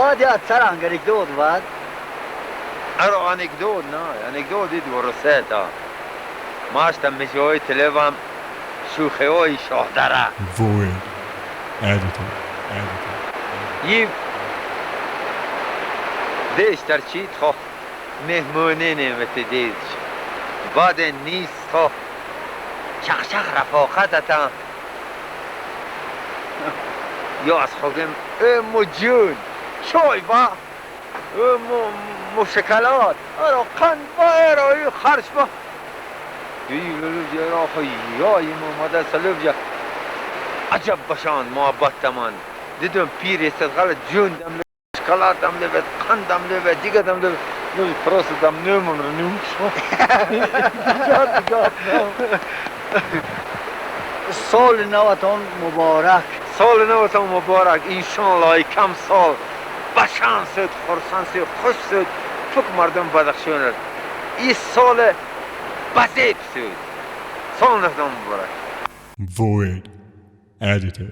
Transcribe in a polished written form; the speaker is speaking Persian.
بعد یا سر انگریکدود بعد ارو anekdot نه anekdot دید ورسه تا ماشتم میشوی تلوام شوخی های شاهدره Void. Editor. یه دیش در چیت خو مهمونه نمیتی دیش بعد نیست خو چخ رفاقتتا یا از خودم جون چای با مشکلات ارو قند با ارایی خرش با دیلو را خو یا این اومده سلوب عجب باشان محبتمان دیدم پیر استدغال جون دم لب شکلات دم لب قند دم لب دیگه دم لب نوی پروست دم نمون رو نوش دیگه سال نوتان مبارک سال نوتان مبارک انشالله کم سال بشان سد خرسان سد خوش سد فک مردم بدخشون این سال بزیب سد سال نوتان مبارک Void. Editor.